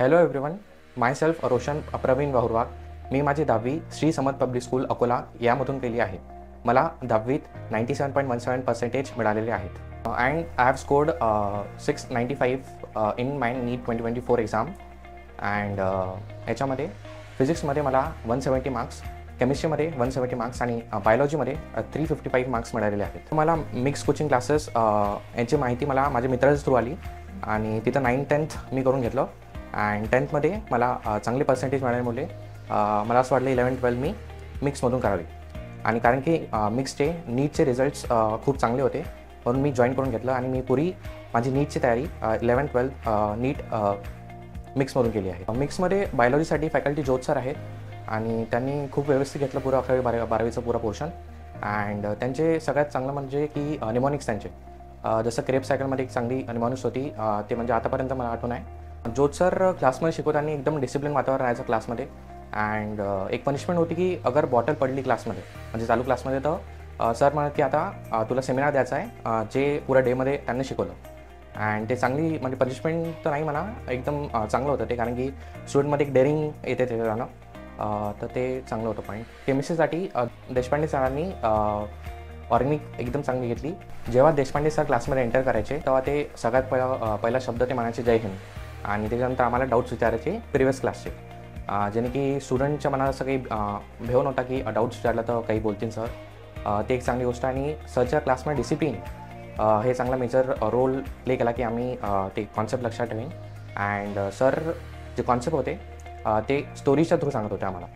Hello everyone, myself Roshan Praveen Wahurwag. मी माझी 10वी श्री समर्थ पब्लिक स्कूल अकोला यामधून केली आहे. मला 10वीत 97.17% मिळालेले आहेत and I have scored 695 in my NEET 2024 exam. And याच्यामध्ये फिजिक्समध्ये मला 170 मार्क्स, केमिस्ट्रीमध्ये 170 मार्क्स आणि बायोलॉजीमध्ये 355 मार्क्स मिळालेले आहेत. मला मिक्स कोचिंग क्लासेस यांची माहिती मला माझ्या मित्राच्या थ्रू आली आणि तिथं 9th-10th मी करून घेतलं. अँड 10thमध्ये मला चांगले पर्सेंटेज मिळाल्यामुळे मला असं वाटलं 11th-12th मी मिक्समधून करावी. आणि कारण की मिक्सचे नीटचे रिझल्ट्स खूप चांगले होते म्हणून मी जॉईन करून घेतलं आणि मी पुरी माझी नीटची तयारी 11th-12th नीट मिक्समधून केली आहे. मिक्समध्ये बायोलॉजीसाठी फॅकल्टी ज्योत सर आहेत आणि त्यांनी खूप व्यवस्थित घेतलं पुरं 11वी-12वीचं पुरा पोर्शन. अँड त्यांचे सगळ्यात चांगलं म्हणजे की निमॉनिक्स त्यांचे जसं क्रेप सायकलमध्ये एक चांगली निमॉनिक्स होती, ते म्हणजे आतापर्यंत मला आठवण आहे. ज्योत सर क्लासमध्ये शिकवताना एकदम डिसिप्लिन वातावरण राहायचं क्लासमध्ये. अँड एक पनिशमेंट होती की अगर बॉटल पडली क्लासमध्ये म्हणजे चालू क्लासमध्ये तर सर म्हणत की आता तुला सेमिनार द्यायचा आहे जे पुऱ्या डेमध्ये त्यांनी शिकवलं. अँड ते चांगली म्हणजे पनिशमेंट तर नाही म्हणा, एकदम चांगलं होतं ते, कारण की स्टुडंटमध्ये एक डेअरिंग येते ते जाणं, तर ते चांगलं होतं पॉईंट. केमिस्ट्रीसाठी देशपांडे सरांनी ऑर्गॅनिक एकदम चांगली घेतली. जेव्हा देशपांडे सर क्लासमध्ये एंटर करायचे तेव्हा ते सगळ्यात पहिला शब्द ते म्हणायचे जय हिंद, आणि त्याच्यानंतर आम्हाला डाऊट्स विचारायचे प्रिव्हियस क्लासचे, जेणे की स्टुडंटच्या मनात असं काही भेव नव्हता की डाऊट्स विचारला तर काही बोलतील सर. ते एक चांगली गोष्ट. आणि सरच्या क्लासमध्ये डिसिप्लिन हे चांगला मेजर रोल प्ले केला की आम्ही ते कॉन्सेप्ट लक्षात ठेवीन. अँड सर जे कॉन्सेप्ट होते ते स्टोरीच्या थ्रू सांगत होते आम्हाला,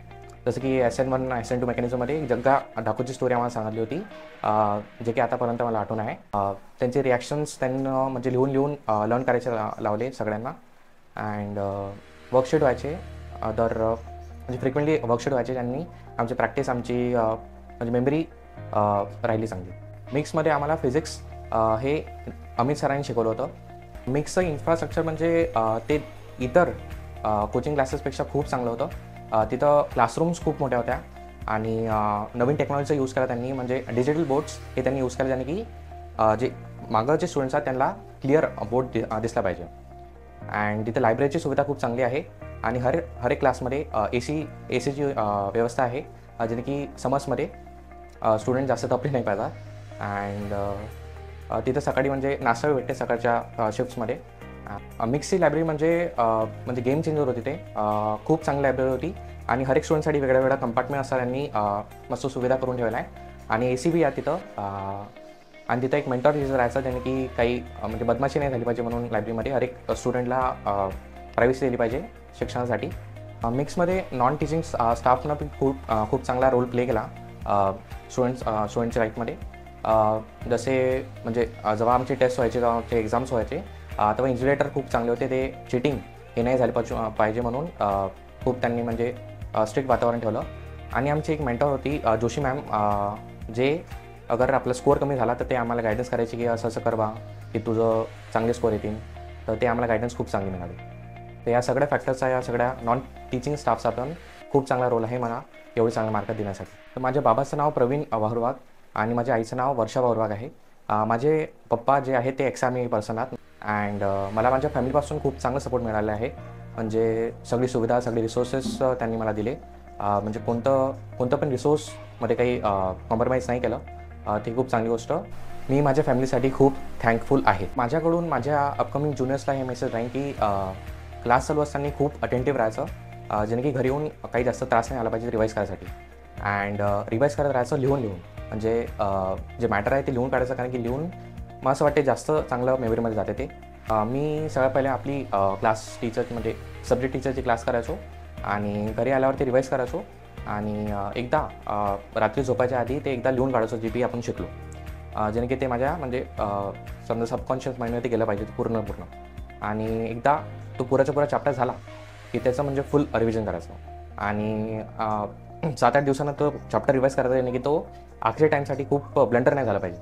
जसं की SN1 SN2 मेकॅनिझममध्ये जग्गा ढाकूची स्टोरी आम्हाला सांगितली होती, जे की आतापर्यंत मला आठवण आहे. त्यांचे रिॲक्शन्स त्यांनी म्हणजे लिहून लर्न करायचे लावले सगळ्यांना. अँड वर्कशीट व्हायचे म्हणजे फ्रिक्वेंटली वर्कशीट व्हायचे, ज्यांनी आमची प्रॅक्टिस आमची म्हणजे मेमरी राहिली चांगली. मिक्समध्ये आम्हाला फिजिक्स हे अमित सरांनी शिकवलं होतं. मिक्सचं इन्फ्रास्ट्रक्चर म्हणजे ते इतर कोचिंग क्लासेसपेक्षा खूप चांगलं होतं. तिथं क्लासरूम्स खूप मोठ्या होत्या आणि नवीन टेक्नॉलॉजीचा यूज केला त्यांनी, म्हणजे डिजिटल बोर्ड्स हे त्यांनी यूज केले, ज्याने की जे मागं जे स्टुडंट्स आहेत त्यांना क्लिअर बोर्ड दिसला पाहिजे. अँड तिथे लायब्ररीची सुविधा खूप चांगली आहे आणि हर एक क्लासमध्ये एसीची व्यवस्था आहे, जेणे की समर्समध्ये स्टुडंट जास्त तपले नाही पाहिजे. अँड तिथं सकाळी म्हणजे नाश्ता भेटते सकाळच्या शिफ्ट्समध्ये. मिक्सची लायब्ररी म्हणजे गेम चेंजर होती. ते खूप चांगली लायब्ररी होती आणि हर एक स्टुडंटसाठी वेगळ्या कंपार्टमेंट असतात, त्यांनी मस्त सुविधा करून ठेवला आहे. आणि AC बी आहे तिथं. आणि तिथं एक मेंटॉर टीचर राहायचा, ज्याने की काही म्हणजे बदमाशी नाही झाली पाहिजे म्हणून लायब्ररीमध्ये हर एक स्टुडंटला प्रायव्हसी दिली पाहिजे शिक्षणासाठी. मिक्समध्ये नॉन टीचिंग स्टाफनं पण खूप चांगला रोल प्ले केला स्टुडंटच्या लाईफमध्ये. जसे म्हणजे जेव्हा आमचे टेस्ट व्हायचे, जेव्हा आमचे एक्झाम्स व्हायचे, तेव्हा इन्व्हिजिलेटर खूप चांगले होते. ते चिटिंग हे नाही झाली पाहिजे म्हणून खूप त्यांनी म्हणजे स्ट्रिक्ट वातावरण ठेवलं. आणि आमची एक मेंटॉर होती जोशी मॅम, जे अगर आपला स्कोअर कमी झाला तर ते आम्हाला गायडन्स करायचे की असं कर बा की तुझं चांगले स्कोअर येतील, तर ते आम्हाला गायडन्स खूप चांगली मिळाली. तर या सगळ्या फॅक्टर्सचा, या सगळ्या नॉन टीचिंग स्टाफचा पण खूप चांगला रोल आहे मला एवढे चांगले मार्क देण्यासाठी. तर माझ्या बाबाचं नाव प्रवीण वाहुरवाग आणि माझ्या आईचं नाव वर्षा वाहुरवाग आहे. माझे पप्पा जे आहेत ते XAME पर्सन आहेत. अँड मला माझ्या फॅमिलीपासून खूप चांगलं सपोर्ट मिळालं आहे. म्हणजे सगळी सुविधा, सगळे रिसोर्सेस त्यांनी मला दिले. म्हणजे कोणतं पण रिसोर्समध्ये काही कॉम्प्रोमाइज नाही केलं. ती खूप चांगली गोष्ट. मी माझ्या फॅमिलीसाठी खूप थँकफुल आहे. माझ्याकडून माझ्या अपकमिंग ज्युनियर्सला हे मेसेज राहील की क्लास चालू असताना खूप अटेंटिव्ह राहायचं, जेणे की घरी येऊन काही जास्त त्रास नाही आला पाहिजे रिवाईज करायसाठी. अँड रिवाईज करत राहायचं लिहून म्हणजे जे मॅटर आहे ते लिहून काढायचं, कारण की लिहून मला असं वाटते जास्त चांगलं मेमरीमध्ये जाते ते. मी सगळ्यात पहिले आपली क्लास टीचर म्हणजे सब्जेक्ट टीचरची क्लास करायचो आणि घरी आल्यावर ते रिवाईज करायचो आणि एकदा रात्री झोपायच्या आधी ते एकदा लिहून काढायचो जे बी आपण शिकलो, जेणे की ते माझ्या म्हणजे समजा सबकॉन्शियस माइंडमध्ये गेलं पाहिजे पूर्ण. आणि एकदा तो पुराच्या पुरा चॅप्टर झाला की त्याचं म्हणजे फुल रिव्हिजन करायचं आणि 7-8 दिवसानं तो चॅप्टर रिवाईज करायचा, जेणे की तो आखरी टाईमसाठी खूप ब्लंडर नाही झाला पाहिजे.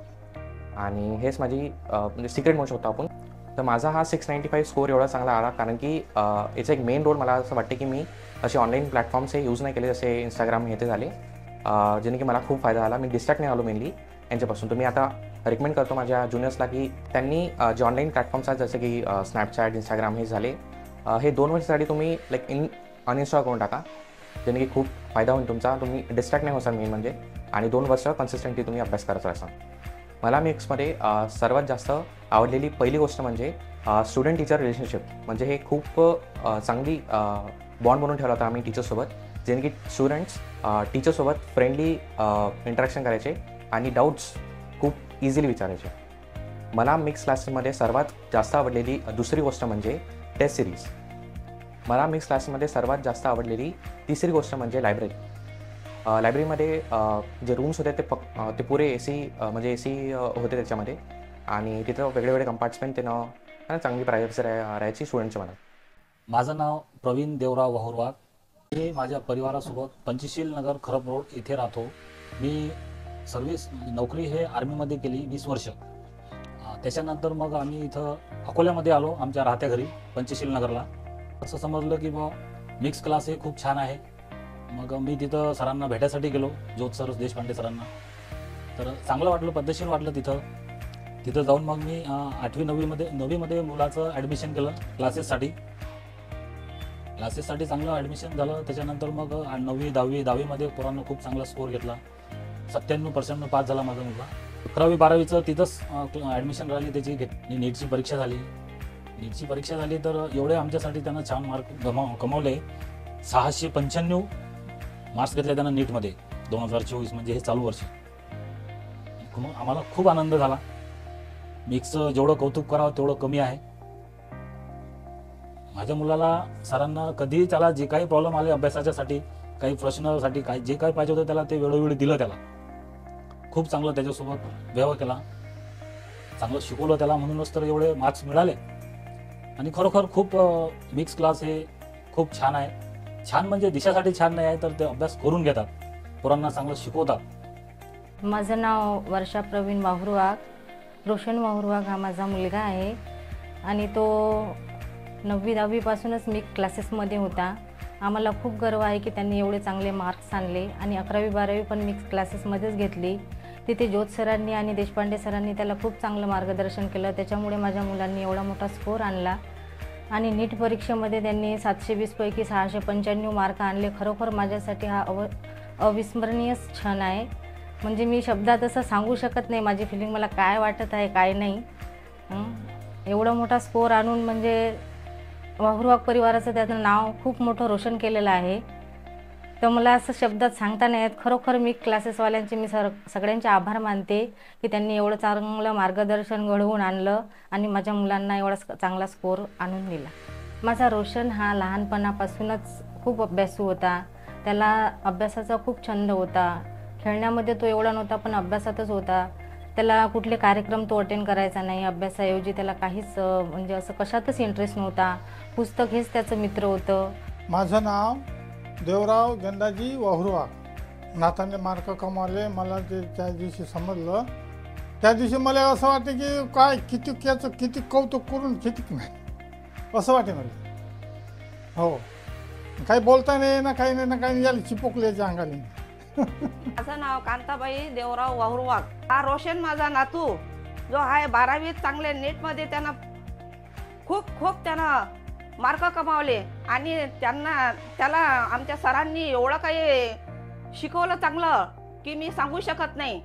आणि हेच माझी म्हणजे सिक्रेट म्हणू शकतो आपण. तर माझा हा 695 स्कोअर एवढा चांगला आला कारण की याचा एक मेन रोल मला असं वाटते की मी असे ऑनलाईन प्लॅटफॉर्म्स हे यूज नाही केले, जसे इंस्टाग्राम हे ते झाले, जेणे की मला खूप फायदा झाला. मी डिस्ट्रॅक्ट नाही आलो मेनली यांच्यापासून. तर मी आता रिकमेंड करतो माझ्या ज्युनियर्सला की त्यांनी जे ऑनलाईन प्लॅटफॉर्म्स आहेत जसे की स्नॅपचॅट, इंस्टाग्राम हे झाले, हे 2 वर्षासाठी तुम्ही अनइन्स्टॉल करून टाका, जेणे की खूप फायदा होईल तुमचा. तुम्ही डिस्ट्रॅक्ट नाही होसाल मेन म्हणजे, आणि 2 वर्ष कन्सिस्टंटली तुम्ही अभ्यास करत असाल. मला मिक्समध्ये सर्वात जास्त आवडलेली पहिली गोष्ट म्हणजे स्टुडंट टीचर रिलेशनशिप. म्हणजे हे खूप चांगली बॉन्ड बनवून ठेवला होता आम्ही टीचर्ससोबत, जेणे की स्टुडंट्स टीचरसोबत फ्रेंडली इंटरॅक्शन करायचे आणि डाऊट्स खूप इझिली विचारायचे. मला मिक्स क्लासेसमध्ये सर्वात जास्त आवडलेली दुसरी गोष्ट म्हणजे टेस्ट सिरीज. मला मिक्स क्लासमध्ये सर्वात जास्त आवडलेली तिसरी गोष्ट म्हणजे लायब्ररी. लायब्ररीमध्ये जे रूम्स होते ते पुरे AC म्हणजे AC होते त्याच्यामध्ये, आणि तिथं वेगळे कंपार्टमेंट त्यानं चांगली प्रायव्हसी राहायची स्टुडंटच्या मनात. माझं नाव प्रवीण देवराव वाहुरवाग. मी माझ्या परिवारासोबत पंचशील नगर खरब रोड इथे राहतो. मी सर्व्हिस नोकरी हे आर्मीमध्ये केली 20 वर्ष. त्याच्यानंतर मग आम्ही इथं अकोल्यामध्ये आलो आमच्या राहत्या घरी पंचशील नगरला. असं समजलं की मिक्स क्लास हे खूप छान आहे. मग मी तिथं सरांना भेटायसाठी गेलो, ज्योत सर देशपांडे सरांना. तर चांगलं वाटलं, पद्धतशीर वाटलं तिथं जाऊन मग मी 8वी 9वीमध्ये मुलाचं ॲडमिशन केलं क्लासेससाठी चांगलं ॲडमिशन झालं. त्याच्यानंतर मग 9वी 10वीमध्ये पोरांना खूप चांगला स्कोर घेतला. 97% पास झाला माझा मुलगा. 11वी 12वीचं तिथंच ॲडमिशन राहिली त्याची. नीटची परीक्षा झाली तर एवढे आमच्यासाठी त्यानं छान मार्क कमावले. 695 मार्क्स घेतले त्यानं नीटमध्ये 2024, म्हणजे हे चालू वर्ष. आम्हाला खूप आनंद झाला. मिक्सचं जेवढं कौतुक करावं तेवढं कमी आहे. माझ्या मुलाला सरांना कधीही त्याला जे काही प्रॉब्लेम आले अभ्यासाच्यासाठी, काही प्रश्नासाठी, जे काही पाहिजे होतं त्याला ते वेळोवेळी दिलं. त्याला खूप चांगलं त्याच्यासोबत व्यवहार केला, चांगलं शिकवलं त्याला, म्हणूनच तर एवढे मार्क्स मिळाले. आणि खरोखर खूप मिक्स क्लास हे खूप छान आहे. छान म्हणजे दिशासाठी छान नाही आहे, तर ते अभ्यास करून घेतात, पोरांना चांगलं शिकवतात. माझं नाव वर्षा प्रवीण वाहुरवाग. रोशन वाहुरवाग हा माझा मुलगा आहे, आणि तो 9वी 10वीपासूनच मिक्स क्लासेसमध्ये होता. आम्हाला खूप गर्व आहे की त्यांनी एवढे चांगले मार्क्स आणले, आणि 11वी 12वी पण मिक्स क्लासेसमध्येच घेतली. तिथे ज्योत सरांनी आणि देशपांडे सरांनी त्याला खूप चांगलं मार्गदर्शन केलं. त्याच्यामुळे माझ्या मुलांनी एवढा मोठा स्कोर आणला. आणि नीट परीक्षेमध्ये त्यांनी 720 पैकी 695 मार्क आणले. खरोखर माझ्यासाठी हा अविस्मरणीय क्षण आहे. म्हणजे मी शब्दात असं सांगू शकत नाही माझी फिलिंग, मला काय वाटत आहे काय नाही. एवढा मोठा स्कोर आणून म्हणजे वाहुरवाग परिवाराचं त्याचं नाव खूप मोठं रोशन केलेलं आहे. तर मला असं शब्दात सांगता नाही येत. खरोखर मी क्लासेसवाल्यांचे मी सगळ्यांचे आभार मानते की त्यांनी एवढं चांगलं मार्गदर्शन घडवून आणलं आणि माझ्या मुलांना एवढा चांगला स्कोर आणून दिला. माझा रोशन हा लहानपणापासूनच खूप अभ्यासू होता. त्याला अभ्यासाचा खूप छंद होता. खेळण्यामध्ये तो एवढा नव्हता, पण अभ्यासातच होता. त्याला कुठले कार्यक्रम तो अटेंड करायचा नाही. अभ्यासाऐवजी त्याला काहीच म्हणजे असं कशातच इंटरेस्ट नव्हता. पुस्तक हेच त्याचं मित्र होतं. माझं नाव देवराव गेंदाजी वाहुरवाग. नाताने मार्क कमावले. मला ते त्या दिवशी समजलं, त्या दिवशी मला असं वाटतं की काय किती कौतुक करून किती नाही असं वाटे मला. हो, काही बोलता नाही ना, काही नाही ना, काही याला चिपकल्याच्या अंगाने. माझं नाव कांताबाई देवराव वाहुरवाग. हा रोशन माझा नातू जो आहे 12वीत चांगले नीटमध्ये त्यानं खूप त्यानं मार्क कमावले, आणि त्याला आमच्या सरांनी एवढं काही शिकवलं चांगलं की मी सांगू शकत नाही.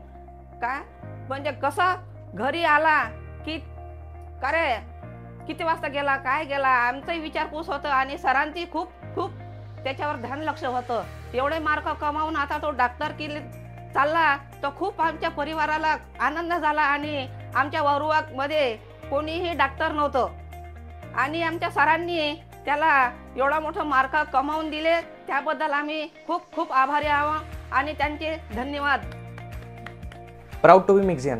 काय म्हणजे कसं घरी आला की अरे किती वाजता गेला, काय गेला, आमचाही विचारपूस होतं, आणि सरांची खूप त्याच्यावर ध्यान लक्ष होतं. एवढे मार्क कमावून आता तो डॉक्टर की चालला, तो खूप आमच्या परिवाराला आनंद झाला. आणि आमच्या वाहुरवागमध्ये कोणीही डॉक्टर नव्हतं, आणि आमच्या सरांनी त्याला एवढा मोठा मार्क कमावून दिले. त्याबद्दल आम्ही खूप आभारी आहोत आणि त्यांचे धन्यवाद. Proud to be मिक्सियन.